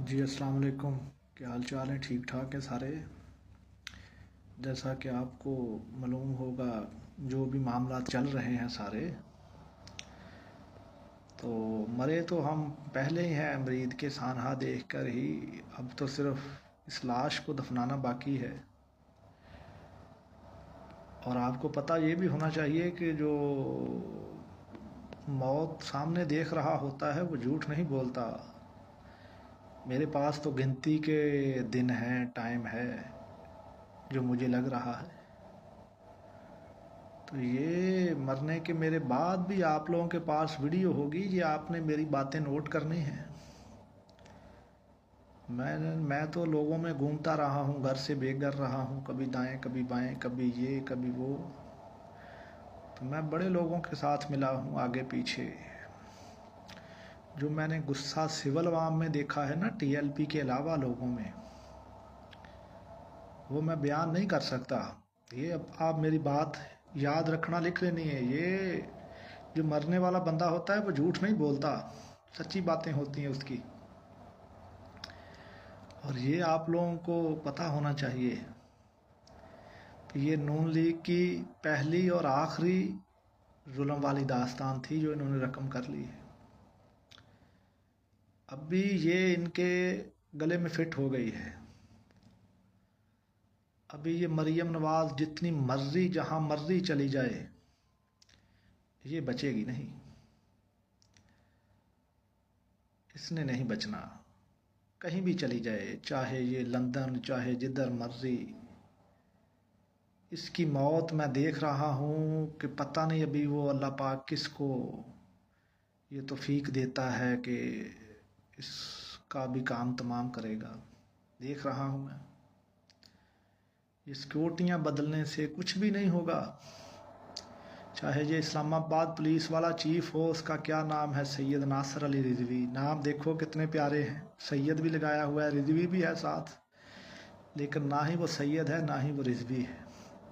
जी अस्सलाम वालेकुम। क्या हाल चाल है? ठीक ठाक है सारे। जैसा कि आपको मालूम होगा, जो भी मामला चल रहे हैं सारे, तो मरे तो हम पहले ही हैं मरीद के सानहा देख कर ही। अब तो सिर्फ इस लाश को दफनाना बाकी है। और आपको पता ये भी होना चाहिए कि जो मौत सामने देख रहा होता है वो झूठ नहीं बोलता। मेरे पास तो गिनती के दिन हैं, टाइम है जो मुझे लग रहा है। तो ये मरने के मेरे बाद भी आप लोगों के पास वीडियो होगी, ये आपने मेरी बातें नोट करनी है। मैं तो लोगों में घूमता रहा हूँ, घर से बेघर रहा हूँ, कभी दाएं कभी बाएं, कभी ये कभी वो। तो मैं बड़े लोगों के साथ मिला हूँ, आगे पीछे। जो मैंने गुस्सा सिविल अवाम में देखा है ना, टीएलपी के अलावा लोगों में, वो मैं बयान नहीं कर सकता। ये अब आप मेरी बात याद रखना, लिख लेनी है। ये जो मरने वाला बंदा होता है वो झूठ नहीं बोलता, सच्ची बातें होती हैं उसकी। और ये आप लोगों को पता होना चाहिए कि ये नून लीग की पहली और आखिरी जुल्म वाली दास्तान थी जो इन्होंने रकम कर ली है। अब भी ये इनके गले में फिट हो गई है। अभी ये मरियम नवाज जितनी मर्जी जहां मर्जी चली जाए, ये बचेगी नहीं। इसने नहीं बचना। कहीं भी चली जाए, चाहे ये लंदन, चाहे जिधर मर्जी, इसकी मौत मैं देख रहा हूँ कि पता नहीं अभी वो अल्लाह पाक किसको ये तौफीक देता है कि इसका भी काम तमाम करेगा। देख रहा हूँ मैं। ये सिक्योरिटियाँ बदलने से कुछ भी नहीं होगा। चाहे ये इस्लामाबाद पुलिस वाला चीफ हो, उसका क्या नाम है, सैयद नासर अली रिजवी। नाम देखो कितने प्यारे हैं, सैयद भी लगाया हुआ है, रिजवी भी है साथ। लेकिन ना ही वो सैयद है, ना ही वो रिजवी है।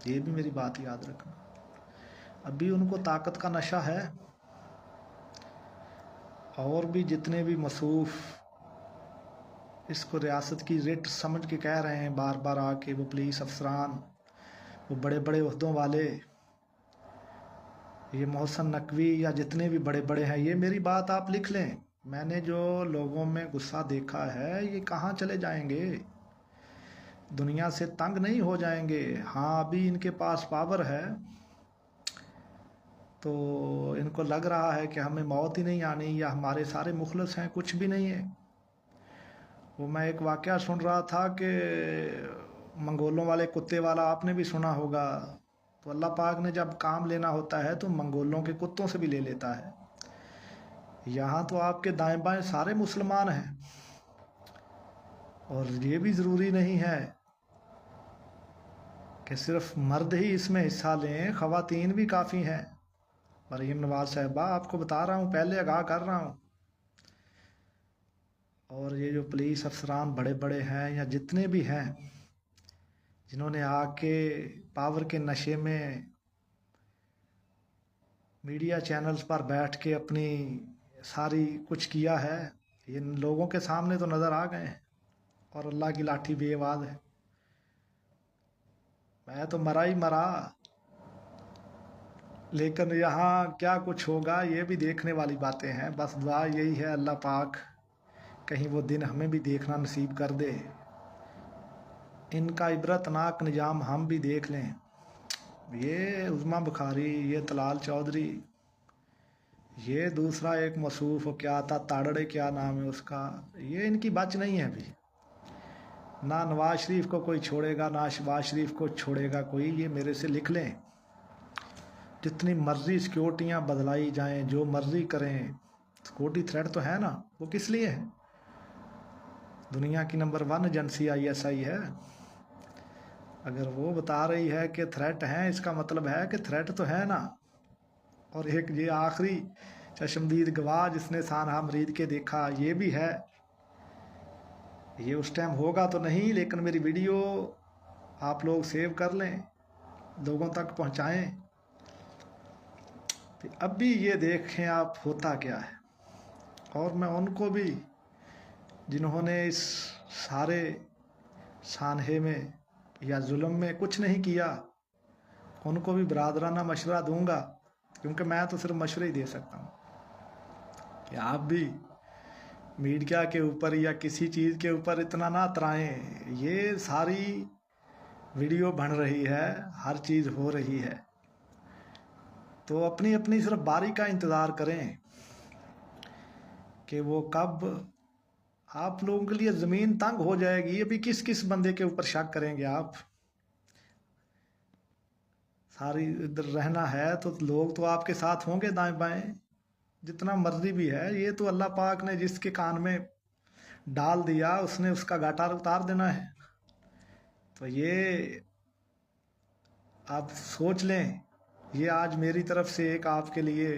ये भी मेरी बात याद रखना। अभी उनको ताकत का नशा है। और भी जितने भी मसूफ इसको रियासत की रिट समझ के कह रहे हैं बार बार आके, वो पुलिस अफसरान, वो बड़े बड़े ओहदों वाले, ये मोहसन नकवी या जितने भी बड़े बड़े हैं, ये मेरी बात आप लिख लें। मैंने जो लोगों में गुस्सा देखा है, ये कहाँ चले जाएंगे? दुनिया से तंग नहीं हो जाएंगे? हाँ, अभी इनके पास पावर है, तो इनको लग रहा है कि हमें मौत ही नहीं आनी, या हमारे सारे मुखलस हैं। कुछ भी नहीं है। वो मैं एक वाकया सुन रहा था कि मंगोलों वाले कुत्ते वाला, आपने भी सुना होगा। तो अल्लाह पाक ने जब काम लेना होता है तो मंगोलों के कुत्तों से भी ले लेता है। यहाँ तो आपके दाएं बाएं सारे मुसलमान हैं। और ये भी ज़रूरी नहीं है कि सिर्फ मर्द ही इसमें हिस्सा लें, ख़वातीन भी काफ़ी हैं। मरीम नवाज साहिबा, आपको बता रहा हूँ, पहले आगाह कर रहा हूँ। और ये जो पुलिस अफसरान बड़े बड़े हैं या जितने भी हैं, जिन्होंने आके पावर के नशे में मीडिया चैनल्स पर बैठ के अपनी सारी कुछ किया है, ये लोगों के सामने तो नज़र आ गए हैं। और अल्लाह की लाठी बेआवाज़ है। मैं तो मरा ही मरा, लेकिन यहाँ क्या कुछ होगा ये भी देखने वाली बातें हैं। बस दुआ यही है, अल्लाह पाक कहीं वो दिन हमें भी देखना नसीब कर दे, इनका इबरतनाक निजाम हम भी देख लें। ये उज़मा बुखारी, ये तलाल चौधरी, ये दूसरा एक मसूफ क्या था, ताड़ड़े क्या नाम है उसका, ये इनकी बच नहीं है अभी। ना नवाज शरीफ को कोई छोड़ेगा, ना शहबाज शरीफ को छोड़ेगा कोई। ये मेरे से लिख लें। जितनी मर्जी सिक्योरिटियाँ बदलाई जाएं, जो मर्जी करें, सिक्योरिटी थ्रेट तो है ना। वो किस लिए है? दुनिया की नंबर 1 एजेंसी ISI है। अगर वो बता रही है कि थ्रेट है, इसका मतलब है कि थ्रेट तो है ना। और एक ये आखिरी चश्मदीद गवाह जिसने सानहा मरीद के देखा, ये भी है। ये उस टाइम होगा तो नहीं, लेकिन मेरी वीडियो आप लोग सेव कर लें, लोगों तक पहुंचाएं। तो अब भी ये देखें आप होता क्या है। और मैं उनको भी जिन्होंने इस सारे सानहे में या जुल्म में कुछ नहीं किया, उनको भी बरादराना मशवरा दूंगा, क्योंकि मैं तो सिर्फ मशवरे ही दे सकता हूँ कि आप भी मीडिया के ऊपर या किसी चीज़ के ऊपर इतना ना तराएं। ये सारी वीडियो बन रही है, हर चीज़ हो रही है, तो अपनी अपनी सिर्फ बारी का इंतज़ार करें कि वो कब आप लोगों के लिए ज़मीन तंग हो जाएगी। अभी किस किस बंदे के ऊपर शक करेंगे आप? सारी इधर रहना है तो लोग तो आपके साथ होंगे दाएं बाएं, जितना मर्जी भी है। ये तो अल्लाह पाक ने जिसके कान में डाल दिया उसने उसका घाटा उतार देना है। तो ये आप सोच लें, ये आज मेरी तरफ से एक आपके लिए,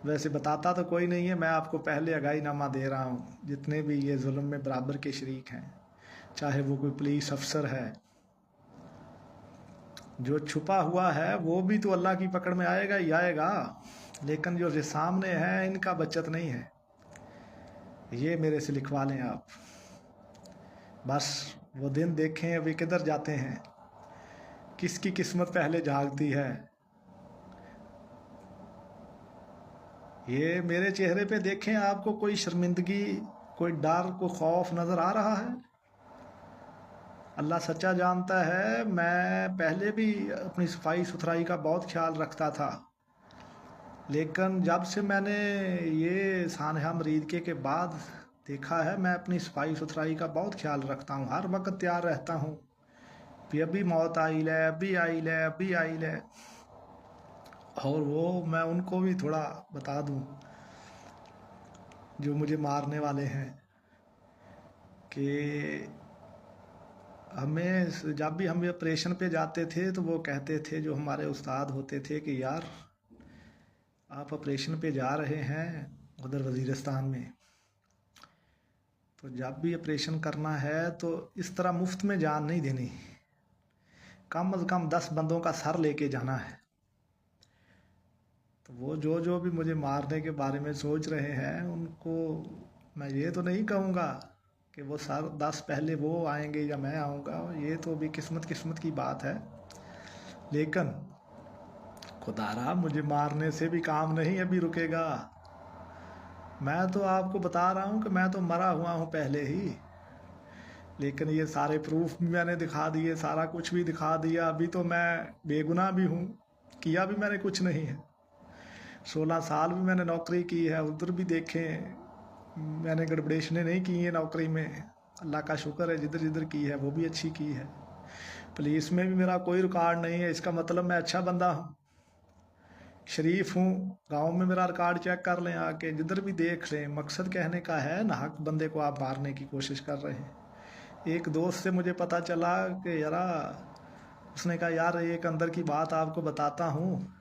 वैसे बताता तो कोई नहीं है, मैं आपको पहले आगाहीनामा दे रहा हूँ। जितने भी ये जुल्म में बराबर के शरीक हैं, चाहे वो कोई पुलिस अफसर है, जो छुपा हुआ है वो भी तो अल्लाह की पकड़ में आएगा ही आएगा, लेकिन जो सामने है इनका बचत नहीं है। ये मेरे से लिखवा लें आप, बस वो दिन देखें अभी किधर जाते हैं, किसकी किस्मत पहले जागती है। ये मेरे चेहरे पे देखें, आपको कोई शर्मिंदगी, कोई डर, कोई खौफ नज़र आ रहा है? अल्लाह सच्चा जानता है, मैं पहले भी अपनी सफाई सुथराई का बहुत ख्याल रखता था, लेकिन जब से मैंने ये सानहा मरीदके के बाद देखा है, मैं अपनी सफाई सुथराई का बहुत ख्याल रखता हूँ। हर वक्त तैयार रहता हूँ कि अभी मौत आई है, अभी आई है, अभी आई है। और वो मैं उनको भी थोड़ा बता दूँ जो मुझे मारने वाले हैं, कि हमें जब भी हम ऑपरेशन पे जाते थे तो वो कहते थे, जो हमारे उस्ताद होते थे, कि यार आप ऑपरेशन पे जा रहे हैं उधर वज़ीरिस्तान में, तो जब भी ऑपरेशन करना है तो इस तरह मुफ्त में जान नहीं देनी, कम से कम 10 बंदों का सर लेके जाना है। तो वो जो भी मुझे मारने के बारे में सोच रहे हैं, उनको मैं ये तो नहीं कहूँगा कि वो सर 10 पहले वो आएंगे या मैं आऊँगा, ये तो अभी किस्मत की बात है। लेकिन खुदारा मुझे मारने से भी काम नहीं अभी रुकेगा। मैं तो आपको बता रहा हूँ कि मैं तो मरा हुआ हूँ पहले ही, लेकिन ये सारे प्रूफ भी मैंने दिखा दिए, सारा कुछ भी दिखा दिया। अभी तो मैं बेगुनाह भी हूँ, किया भी मैंने कुछ नहीं है। 16 साल भी मैंने नौकरी की है, उधर भी देखें मैंने गड़बड़ेशनें नहीं की हैं नौकरी में, अल्लाह का शुक्र है। जिधर जिधर की है वो भी अच्छी की है। पुलिस में भी मेरा कोई रिकॉर्ड नहीं है, इसका मतलब मैं अच्छा बंदा हूँ, शरीफ हूँ। गांव में मेरा रिकॉर्ड चेक कर लें आके, जिधर भी देख लें। मकसद कहने का है, नाहक बंदे को आप मारने की कोशिश कर रहे हैं। एक दोस्त से मुझे पता चला कि यार, उसने कहा यार एक अंदर की बात आपको बताता हूँ,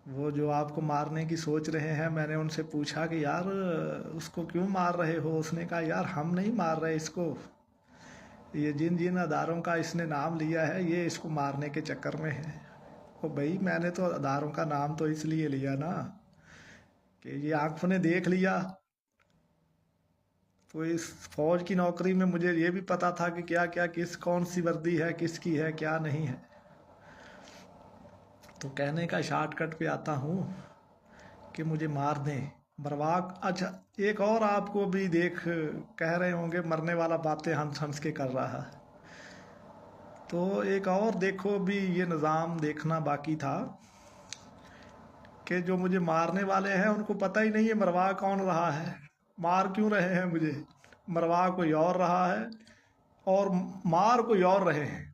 वो जो आपको मारने की सोच रहे हैं, मैंने उनसे पूछा कि यार उसको क्यों मार रहे हो? उसने कहा यार हम नहीं मार रहे इसको, ये जिन जिन अदारों का इसने नाम लिया है ये इसको मारने के चक्कर में है। ओ भाई, मैंने तो अदारों का नाम तो इसलिए लिया ना कि ये आँखों ने देख लिया। तो इस फौज की नौकरी में मुझे ये भी पता था कि क्या क्या कौन सी वर्दी है, किसकी है, क्या नहीं है। तो कहने का शॉर्टकट पे आता हूँ कि मुझे मार दें, मरवाक। अच्छा, एक और आपको भी देख कह रहे होंगे मरने वाला बातें हंस हंस के कर रहा है, तो एक और देखो भी ये निज़ाम देखना बाकी था कि जो मुझे मारने वाले हैं उनको पता ही नहीं है मरवा कौन रहा है, मार क्यों रहे हैं मुझे। मरवा कोई और रहा है और मार कोई और रहे हैं।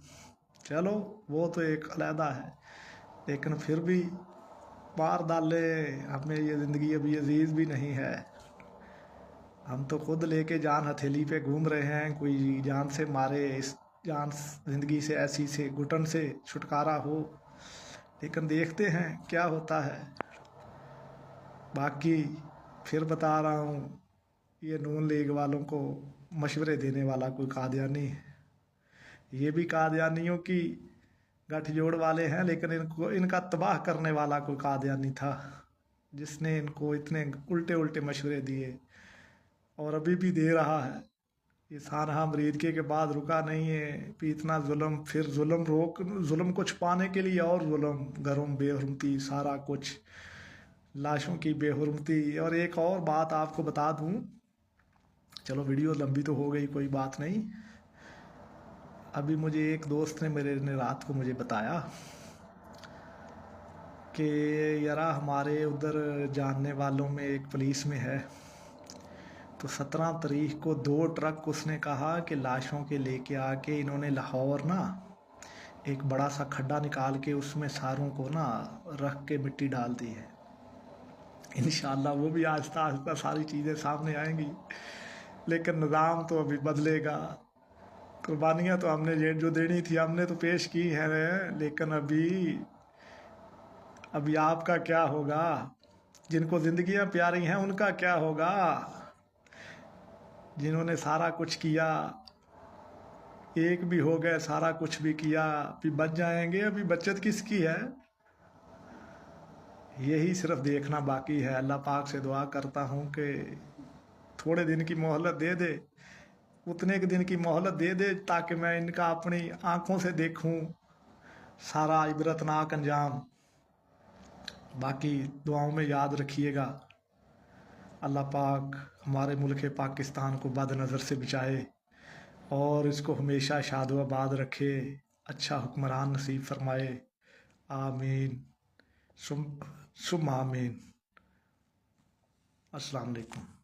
चलो वो तो एक अलहदा है, लेकिन फिर भी मार डाले, हमें ये ज़िंदगी अभी अजीज़ भी नहीं है। हम तो खुद लेके जान हथेली पे घूम रहे हैं, कोई जान से मारे, इस जान ज़िंदगी से ऐसी से घुटन से छुटकारा हो, लेकिन देखते हैं क्या होता है। बाकी फिर बता रहा हूँ, ये नून लीग वालों को मशवरे देने वाला कोई कादियानी है, ये भी कादियानियों की गठजोड़ वाले हैं, लेकिन इनको इनका तबाह करने वाला कोई कादियानी था जिसने इनको इतने उल्टे उल्टे मशवरे दिए। اور ابھی بھی دے رہا ہے. یہ سانحہ امریکہ کے بعد رکا نہیں ہے. پھر اتنا ظلم، پھر ظلم کو چھپانے کے لیے اور ظلم، گھروں میں بے حرمتی، سارا کچھ، لاشوں کی بے حرمتی. اور ایک اور بات آپ کو بتا دوں، چلو ویڈیو لمبی تو ہو گئی، کوئی بات نہیں. ابھی مجھے ایک دوست نے رات کو مجھے بتایا کہ یارا ہمارے ادھر جاننے والوں میں ایک پولیس میں ہے، تو 17 تاریخ کو 2 ٹرک اس نے کہا کہ لاشوں کے لے کے آ کے انہوں نے لاہور نا ایک بڑا سا کھڈا نکال کے اس میں ساروں کو نا رکھ کے مٹی ڈال دی ہے. انشاءاللہ وہ بھی آہستہ آہستہ ساری چیزیں سامنے آئیں گی، لیکن نظام تو ابھی بدلے گا. قربانیاں تو ہم نے جو دینی تھی ہم نے تو پیش کی ہے، لیکن ابھی آپ کا کیا ہوگا؟ جن کو زندگیاں پیاری ہیں ان کا کیا ہوگا؟ جنہوں نے سارا کچھ کیا، ایک بھی ہو گئے، سارا کچھ بھی کیا، ابھی بچ جائیں گے. ابھی بچت کس کی ہے؟ یہی صرف دیکھنا باقی ہے. اللہ پاک سے دعا کرتا ہوں کہ تھوڑے دن کی مہلت دے دے، اتنے کے دن کی مہلت دے دے تاکہ میں ان کا اپنی آنکھوں سے دیکھوں سارا عبرتناک انجام. باقی دعاؤں میں یاد رکھیے گا. اللہ پاک ہمارے ملک پاکستان کو بد نظر سے بچائے اور اس کو ہمیشہ شاد و آباد رکھے، اچھا حکمران نصیب فرمائے. آمین ثم آمین. السلام علیکم.